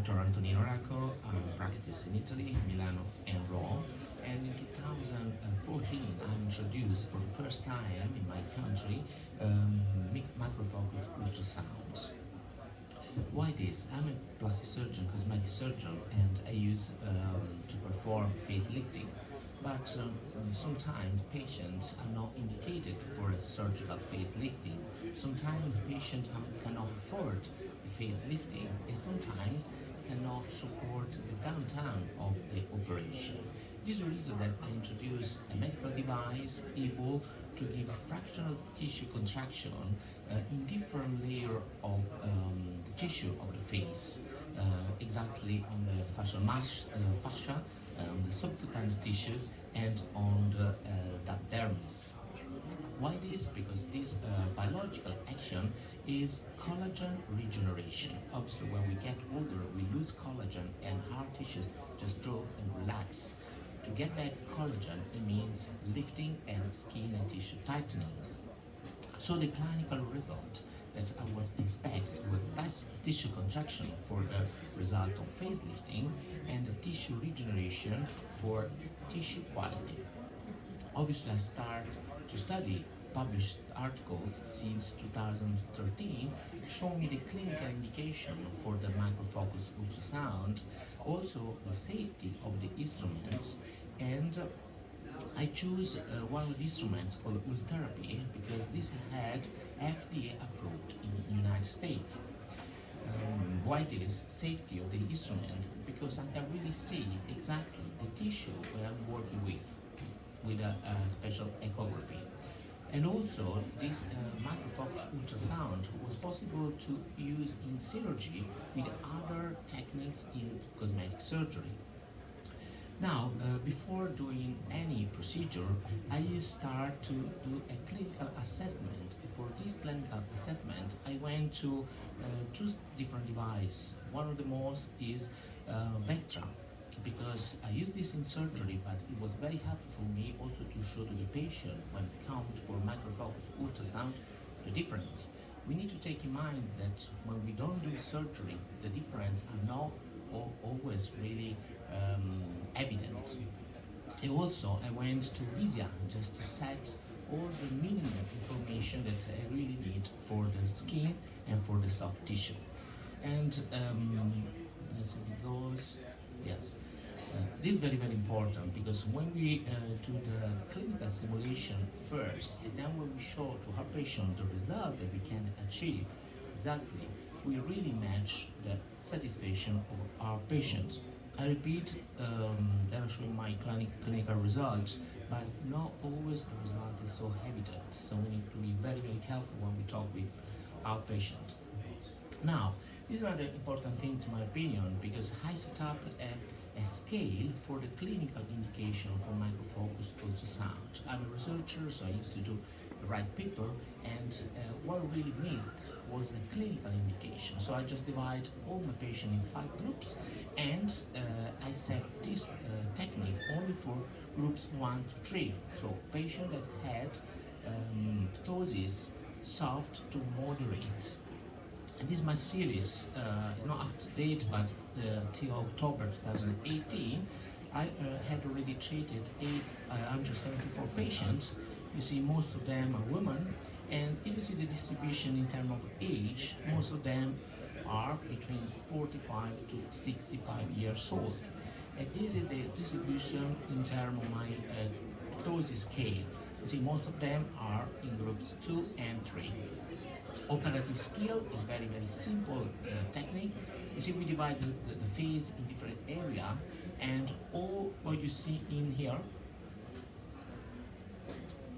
Dr. Antonino Araco. I practice in Italy, Milano and Rome. And in 2014, I introduced for the first time in my country microfocus ultrasound. Why this? I'm a plastic surgeon, cosmetic surgeon, and I use to perform facelifting. But sometimes patients are not indicated for a surgical facelifting. Sometimes patients cannot afford the facelifting, and sometimes cannot support the downtime of the operation. This is the reason that I introduced a medical device able to give a fractional tissue contraction in different layer of the tissue of the face, exactly on the facial fascia, on the subcutaneous tissues, and on the dermis. Why this? Because this biological action is collagen regeneration. Obviously, when we get older, we lose collagen and our tissues just drop and relax. To get back collagen, it means lifting and skin and tissue tightening. So the clinical result that I would expect was tissue contraction for the result of facelifting and the tissue regeneration for tissue quality. Obviously, I start to study published articles since 2013 showing me the clinical indication for the microfocus ultrasound, also the safety of the instruments, and I choose one of the instruments called ultherapy because this had FDA approved in the United States. Why this? Safety of the instrument, because I can really see exactly the tissue that I'm working with a special echography. And also, this microfocus ultrasound was possible to use in chirurgy with other techniques in cosmetic surgery. Now, before doing any procedure, I start to do a clinical assessment. For this clinical assessment, I went to two different devices. One of the most is Vectra, because I use this in surgery, but it was very helpful for me also to show to the patient when it comes for microfocus ultrasound the difference. We need to take in mind that when we don't do surgery, the difference are not always really evident. And also, I went to Visia just to set all the minimum information that I really need for the skin and for the soft tissue. And as it goes, yes. This is very important because when we do the clinical simulation first, and then when we show to our patient the result that we can achieve, exactly, we really match the satisfaction of our patient. I repeat, that are showing my clinical results, but not always the result is so evident. So we need to be very, very careful when we talk with our patient. Now, this is another important thing, in my opinion, because I set up a scale for the clinical indication for microfocus ultrasound. I'm a researcher, so I used to do the right paper, and what I really missed was the clinical indication. So I just divide all my patients in 5 groups, and I set this technique only for groups 1 to 3. So patients that had ptosis soft to moderate. And this my series is not up to date, but till October 2018, I had already treated 874 patients. You see, most of them are women, and if you see the distribution in terms of age, most of them are between 45 to 65 years old. And this is the distribution in terms of my ptosis scale. You see, most of them are in groups 2 and 3. Operative skill is very, very simple technique. You see, we divide the face in different area, and all what you see in here,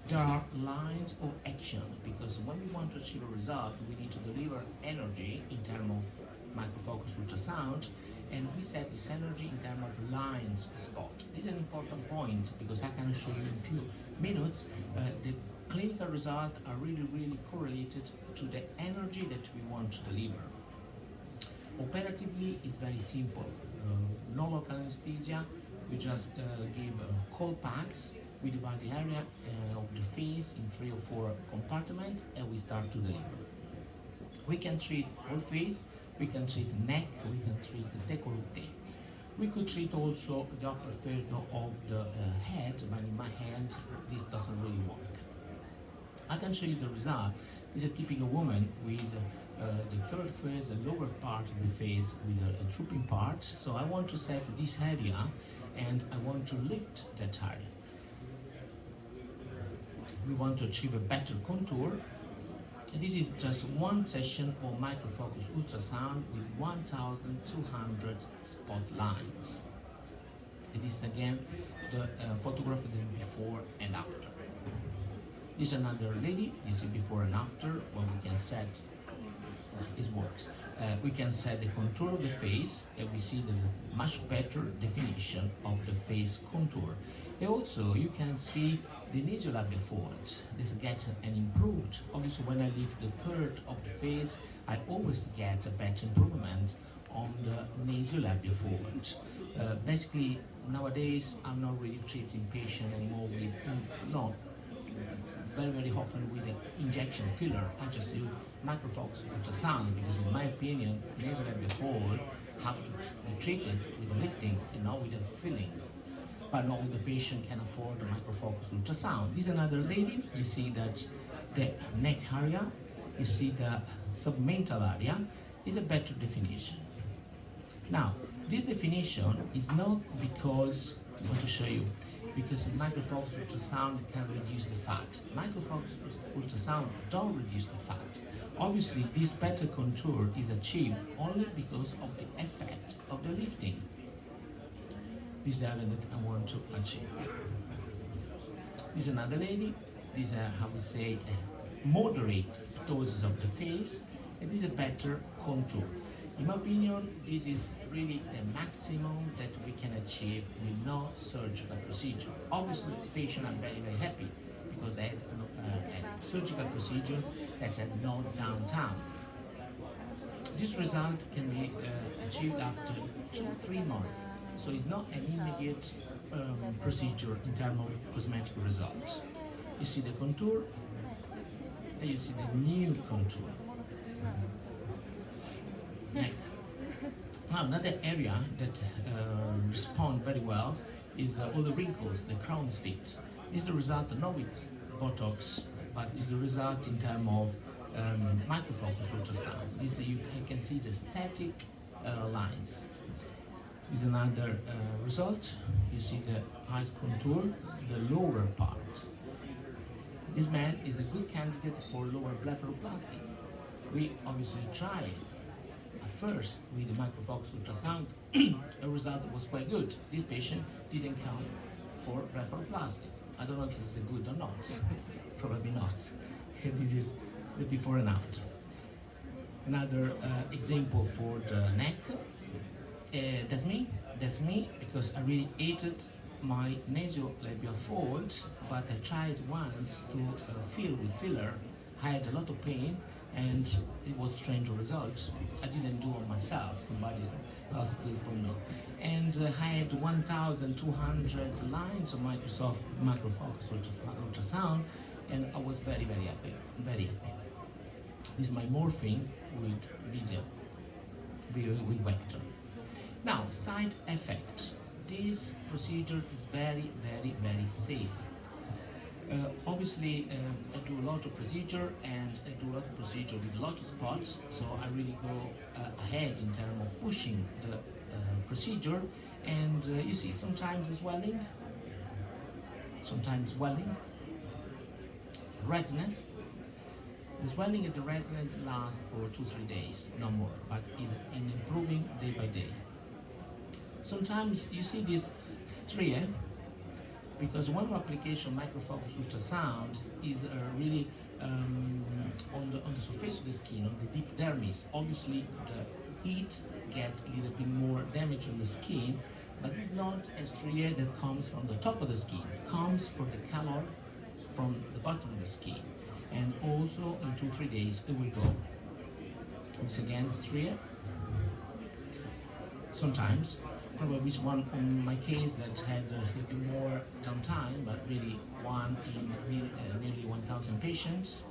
there are lines of action, because when we want to achieve a result, we need to deliver energy in terms of microfocus ultrasound, and we set this energy in terms of lines spot. This is an important point because I can show you in a few minutes. The clinical results are really, really correlated to the energy that we want to deliver. Operatively, it's very simple. No local anesthesia. We just give cold packs. We divide the area of the face in 3 or 4 compartments, and we start to deliver. We can treat all face We can treat neck, we can treat décolleté. We could treat also the upper third of the head, but in my hand, this doesn't really work. I can show you the result. This is a typical woman with the third face, the lower part of the face with a drooping part. So I want to set this area and I want to lift that area. We want to achieve a better contour. This is just one session of microfocus ultrasound with 1,200 spot lines. This is again the photograph of the before and after. This is another lady. You see before and after when we can set it works. We can set the contour of the face and we see the much better definition of the face contour. And also you can see the nasolabial fold. This gets an improved. Obviously when I lift the third of the face, I always get a better improvement on the nasolabial fold. Basically nowadays I'm not really treating patients anymore with very often with an injection filler. I just do microfocus ultrasound because in my opinion nasolabial fold have to be treated with a lifting and not with a filling. But not all the patient can afford a microfocus ultrasound. This is another lady. You see that the neck area, you see the submental area is a better definition. Now, this definition is not because, I want to show you, because microfocus ultrasound can reduce the fat. Microfocus ultrasound don't reduce the fat. Obviously, this better contour is achieved only because of the effect of the lifting. This is the area that I want to achieve. This is another lady. This is, I would say, a moderate ptosis of the face, and this is a better contour. In my opinion, this is really the maximum that we can achieve with no surgical procedure. Obviously, the patient are very happy because they had a surgical procedure that had no downtime. This result can be achieved after 2-3 months. So it's not an immediate procedure in terms of cosmetic results. You see the contour, and you see the new contour. Neck. Now another area that respond very well is all the wrinkles, the crown's feet. This is the result not with Botox, but this is the result in terms of microfocus ultrasound. This you can see the static lines. This is another result. You see the eyes contour, the lower part. This man is a good candidate for lower blepharoplasty. We obviously tried at first with the microfocus ultrasound. The result was quite good. This patient didn't count for blepharoplasty. I don't know if this is good or not. Probably not. This is the before and after. Another example for the neck. That's me, because I really hated my nasolabial fold, but I tried once to fill with filler. I had a lot of pain and it was strange result. I didn't do it myself, somebody else did it for me. And I had 1,200 lines of microfocus ultrasound, and I was very happy, very happy. This is my morphine with Visio, with Vector. Now, side effect. This procedure is very safe. Obviously, I do a lot of procedure and I do a lot of procedure with a lot of spots, so I really go ahead in terms of pushing the procedure. And you see sometimes swelling, redness. The swelling at the resident lasts for 2-3 days, no more, but in improving day by day. Sometimes you see this stria, because one application microfocus ultrasound is really on the surface of the skin, on the deep dermis. Obviously, the heat gets a little bit more damage on the skin, but it's not a stria that comes from the top of the skin. It comes from the color from the bottom of the skin, and also in 2-3 days it will go. It's again stria. Sometimes. Probably one on my case that had a little bit more downtime, but really one in nearly 1,000 patients.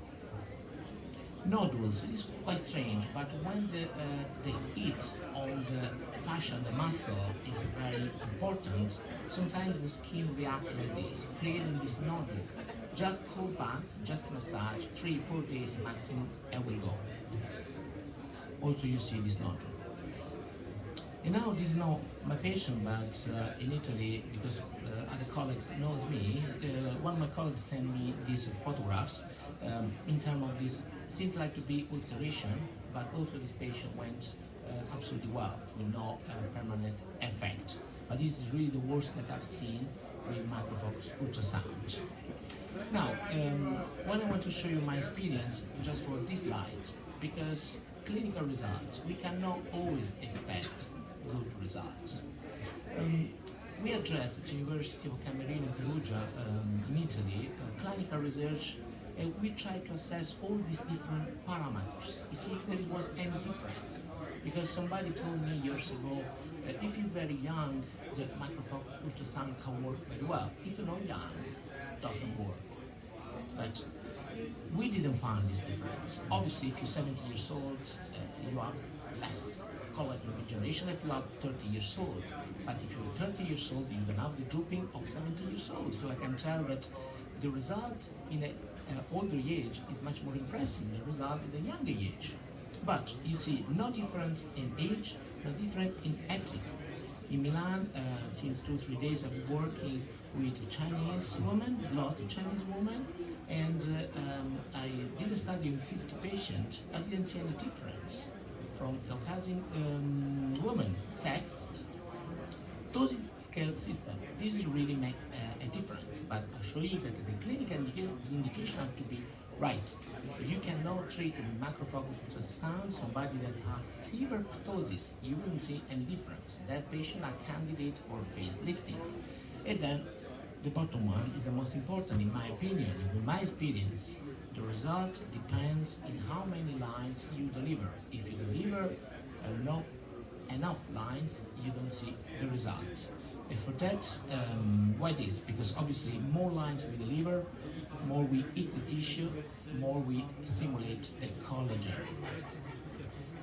nodules. It's quite strange, but when the heat on the fascia, the muscle, is very important, sometimes the skin reacts like this, creating this nodule. Just cold baths, just massage, 3-4 days maximum, and will go. Also, you see this nodule. And now this is not my patient, but in Italy, because other colleagues knows me, one of my colleagues sent me these photographs in terms of this. Seems like to be ulceration, but also this patient went absolutely well with no permanent effect. But this is really the worst that I've seen with microfocus ultrasound. Now, when I want to show you my experience, just for this slide, because clinical results, we cannot always expect good results. We addressed at the University of Camerino in Perugia, in Italy, clinical research, and we tried to assess all these different parameters to see if there was any difference. Because somebody told me years ago, if you're very young, the microfocus ultrasound can work very well. If you're not young, it doesn't work. But we didn't find this difference. Obviously, if you're 70 years old, you have less collagen regeneration if you are 30 years old. But if you're 30 years old, you don't have the drooping of 70 years old. So I can tell that the result in an older age is much more impressive than the result in a younger age. But you see, no difference in age, no difference in ethnic. In Milan, since 2-3 days, I'm working with a Chinese woman, a lot of Chinese women, and I did a study with 50 patients. I didn't see any difference from Caucasian women, sex, dosage scale system. This is really make a difference, but I'll show you that the clinical indication have to be right. So you cannot treat with macrofocus ultrasound somebody that has severe ptosis. You wouldn't see any difference. That patient are candidate for facelifting. And then the bottom one is the most important in my opinion. In my experience, the result depends in how many lines you deliver. If you deliver not enough lines, you don't see the result. And for that, why this? Because obviously more lines we deliver, more we eat the tissue, more we simulate the collagen.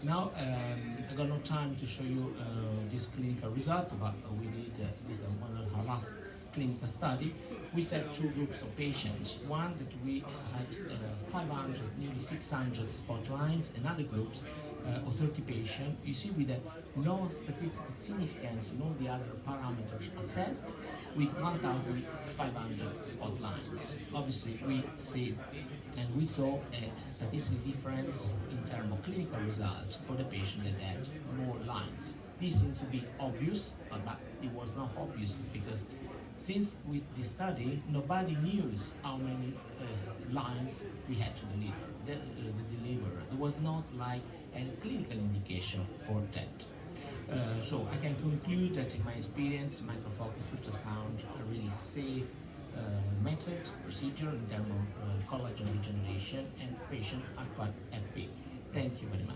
Now, I got no time to show you these clinical results, but we did this is one of our last clinical study. We set 2 groups of patients. One that we had 500, nearly 600 spot lines, and other groups of 30 patients. You see with no statistical significance in all the other parameters assessed, with 1,500 spot lines. Obviously, we see and we saw a statistical difference in terms of clinical results for the patient that had more lines. This seems to be obvious, but it was not obvious because since with this study, nobody knew how many lines we had to deliver. There was not like a clinical indication for that. So I can conclude that in my experience, microfocus ultrasound a really safe method, procedure in terms of collagen regeneration, and patients are quite happy. Thank you very much.